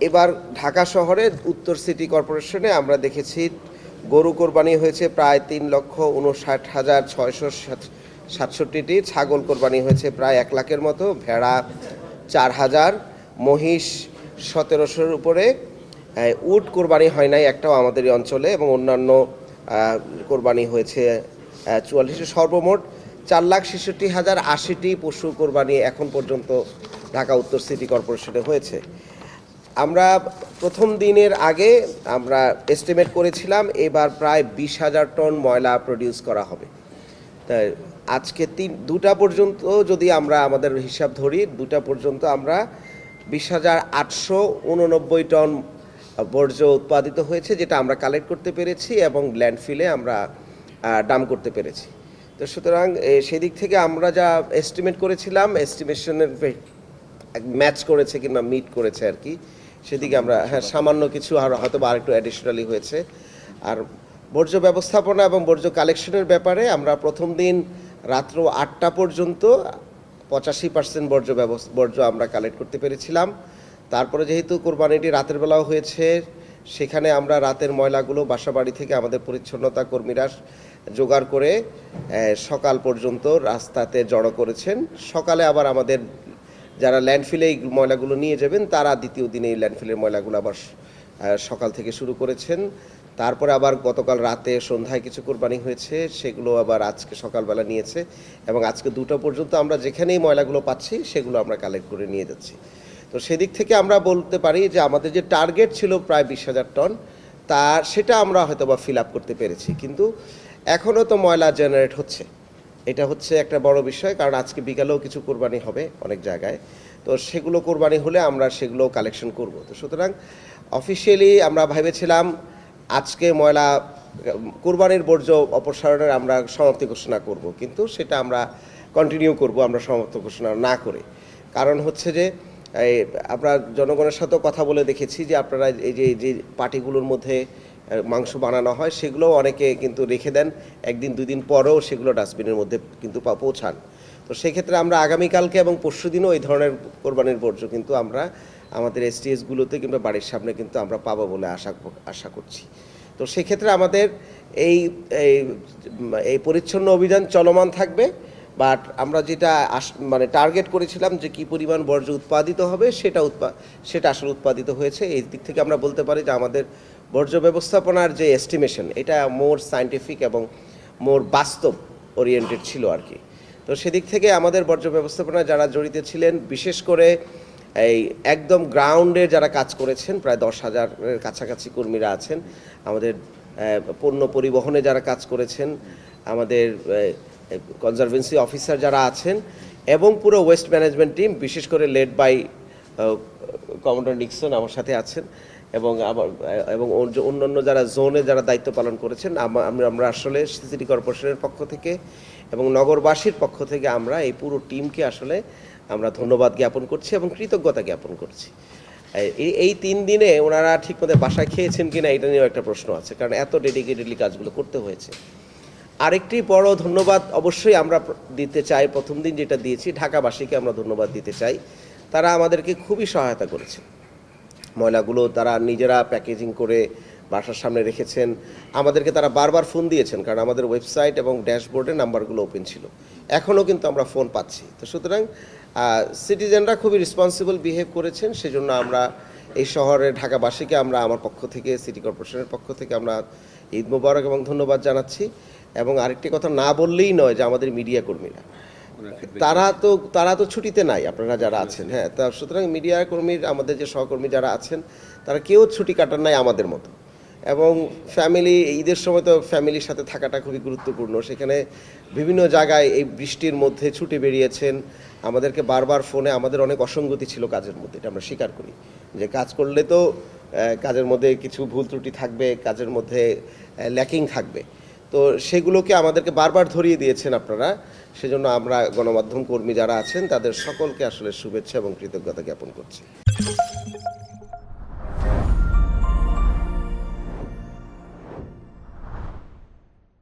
এবার ঢাকা শহরের উত্তর সিটি কর্পোরেশনে আমরা দেখেছি গরু কোরবানি হয়েছে প্রায় ৩,৫৯,৬৬৭টি, ছাগল কোরবানি হয়েছে প্রায় ১ লাখের মতো, ভেড়া ৪,০০০, মহিষ ১৭০০-র উপরে। উট কোরবানি হয় নাই একটাও আমাদের এই অঞ্চলে, এবং অন্যান্য কোরবানি হয়েছে ৪৪। সর্বমোট ৪,৬৬,০৮০টি পশু কোরবানি এখন পর্যন্ত ঢাকা উত্তর সিটি কর্পোরেশনে হয়েছে। আমরা প্রথম দিনের আগে আমরা এস্টিমেট করেছিলাম এবার প্রায় ২০,০০০ টন ময়লা প্রডিউস করা হবে। তাই আজকে ২টা পর্যন্ত যদি আমরা আমাদের হিসাব ধরি, 2টা পর্যন্ত আমরা ২০,৮৮৯ টন বর্জ্য উৎপাদিত হয়েছে, যেটা আমরা কালেক্ট করতে পেরেছি এবং ল্যান্ডফিলে আমরা ডাম্প করতে পেরেছি। তো সুতরাং সেদিক থেকে আমরা যা এস্টিমেট করেছিলাম, এস্টিমেশনের ম্যাচ করেছে কিংবা মিট করেছে আর কি, সেদিকে আমরা সামান্য কিছু আর হয়তো বা আরেকটু অ্যাডিশনালি হয়েছে। আর বর্জ্য ব্যবস্থাপনা এবং বর্জ্য কালেকশনের ব্যাপারে আমরা প্রথম দিন রাত্র 8টা পর্যন্ত 85% বর্জ্য আমরা কালেক্ট করতে পেরেছিলাম। তারপরে যেহেতু কোরবানিটি রাতের বেলাও হয়েছে, সেখানে আমরা রাতের ময়লাগুলো বাসাবাড়ি থেকে আমাদের পরিচ্ছন্নতা কর্মীরা জোগাড় করে সকাল পর্যন্ত রাস্তাতে জড়ো করেছেন। সকালে আবার আমাদের যারা ল্যান্ডফিলে এই ময়লাগুলো নিয়ে যাবেন, তারা দ্বিতীয় দিনে এই ল্যান্ডফিলের ময়লাগুলো আবার সকাল থেকে শুরু করেছেন। তারপরে আবার গতকাল রাতে সন্ধ্যায় কিছু কোরবানি হয়েছে, সেগুলো আবার আজকে সকালবেলা নিয়েছে, এবং আজকে 2টা পর্যন্ত আমরা যেখানেই ময়লাগুলো পাচ্ছি সেগুলো আমরা কালেক্ট করে নিয়ে যাচ্ছি। তো সেদিক থেকে আমরা বলতে পারি যে আমাদের যে টার্গেট ছিল প্রায় 20,000 টন, সেটা আমরা হয়তো বা ফিল আপ করতে পেরেছি, কিন্তু এখনও তো ময়লা জেনারেট হচ্ছে। এটা হচ্ছে একটা বড় বিষয়, কারণ আজকে বিকালেও কিছু কোরবানি হবে অনেক জায়গায়। তো সেগুলো কোরবানি হলে আমরা সেগুলো কালেকশন করব। তো সুতরাং অফিসিয়ালি আমরা ভেবেছিলাম আজকে ময়লা কোরবানির বর্জ্য অপসারণের আমরা সমাপ্তি ঘোষণা করব, কিন্তু সেটা আমরা কন্টিনিউ করব আমরা সমাপ্তি ঘোষণা না করে। কারণ হচ্ছে যে আমরা জনগণের সাথেও কথা বলে দেখেছি যে আপনারা এই যে পার্টিগুলোর মধ্যে মাংস বানানো হয়, সেগুলোও অনেকে কিন্তু রেখে দেন, 1 দিন 2 দিন পরেও সেগুলো ডাস্টবিনের মধ্যে কিন্তু পৌঁছান। তো সেক্ষেত্রে আমরা আগামীকালকে এবং পরশু দিনও এই ধরনের কোরবানির বর্জ্য কিন্তু আমরা আমাদের এসটিএসগুলোতে কিংবা বাড়ির সামনে কিন্তু আমরা পাবো বলে আশা করছি। তো সেক্ষেত্রে আমাদের এই পরিচ্ছন্ন অভিযান চলমান থাকবে। বাট আমরা যেটা মানে টার্গেট করেছিলাম যে কী পরিমাণ বর্জ্য উৎপাদিত হবে, সেটা আসলে উৎপাদিত হয়েছে। এই দিক থেকে আমরা বলতে পারি যে আমাদের বর্জ্য ব্যবস্থাপনার যে এস্টিমেশন, এটা মোর সায়েন্টিফিক এবং মোর বাস্তব ওরিয়েন্টেড ছিল আর কি। তো সেদিক থেকে আমাদের বর্জ্য ব্যবস্থাপনায় যারা জড়িত ছিলেন, বিশেষ করে এই একদম গ্রাউন্ডে যারা কাজ করেছেন, প্রায় 10,000-এর কাছাকাছি কর্মীরা আছেন, আমাদের পণ্য পরিবহনে যারা কাজ করেছেন, আমাদের কনজারভেন্সি অফিসার যারা আছেন, এবং পুরো ওয়েস্ট ম্যানেজমেন্ট টিম, বিশেষ করে লেড বাই কমান্ডার নিক্সন আমার সাথে আছেন, এবং অন্যান্য যারা জোনে যারা দায়িত্ব পালন করেছেন, আমরা আসলে সিটি কর্পোরেশনের পক্ষ থেকে এবং নগরবাসীর পক্ষ থেকে আমরা এই পুরো টিমকে আসলে আমরা ধন্যবাদ জ্ঞাপন করছি এবং কৃতজ্ঞতা জ্ঞাপন করছি। এই 3 দিনে ওনারা ঠিকমতো বাসায় খেয়েছেন কিনা এটা নিয়েও একটা প্রশ্ন আছে, কারণ এত ডেডিকেটেডলি কাজগুলো করতে হয়েছে। আরেকটি বড় ধন্যবাদ অবশ্যই আমরা দিতে চাই, প্রথম দিন যেটা দিয়েছি, ঢাকাবাসীকে আমরা ধন্যবাদ দিতে চাই। তারা আমাদেরকে খুবই সহায়তা করেছে। ময়লাগুলো তারা নিজেরা প্যাকেজিং করে বাসার সামনে রেখেছেন। আমাদেরকে তারা বারবার ফোন দিয়েছেন, কারণ আমাদের ওয়েবসাইট এবং ড্যাশবোর্ডে নাম্বারগুলো ওপেন ছিল। এখনও কিন্তু আমরা ফোন পাচ্ছি। তো সুতরাং সিটিজেনরা খুবই রেসপন্সিবল বিহেভ করেছেন। সেজন্য আমরা এই শহরের ঢাকাবাসীকে আমরা আমার পক্ষ থেকে, সিটি কর্পোরেশনের পক্ষ থেকে আমরা ঈদ মোবারক এবং ধন্যবাদ জানাচ্ছি। এবং আরেকটি কথা না বললেই নয় যে আমাদের মিডিয়া কর্মীরা, তারা তো ছুটিতে নাই, আপনারা যারা আছেন, হ্যাঁ। তা সুতরাং মিডিয়া কর্মীর, আমাদের যে সহকর্মী যারা আছেন, তারা কেউ ছুটি কাটান নাই আমাদের মতো। এবং ফ্যামিলি, ঈদের সময় তো ফ্যামিলির সাথে থাকাটা খুবই গুরুত্বপূর্ণ। সেখানে বিভিন্ন জায়গায় এই বৃষ্টির মধ্যে ছুটে বেরিয়েছেন। আমাদেরকে বারবার ফোনে, আমাদের অনেক অসঙ্গতি ছিল কাজের মধ্যে, এটা আমরা স্বীকার করি, যে কাজ করলে তো কাজের মধ্যে কিছু ভুল ত্রুটি থাকবে, কাজের মধ্যে ল্যাকিং থাকবে। তো সেগুলোকে আমাদেরকে বারবার ধরিয়ে দিয়েছেন আপনারা। সেজন্য আমরা গণমাধ্যম কর্মী যারা আছেন তাদের সকলকে আসলে শুভেচ্ছা এবং কৃতজ্ঞতা জ্ঞাপন করছি।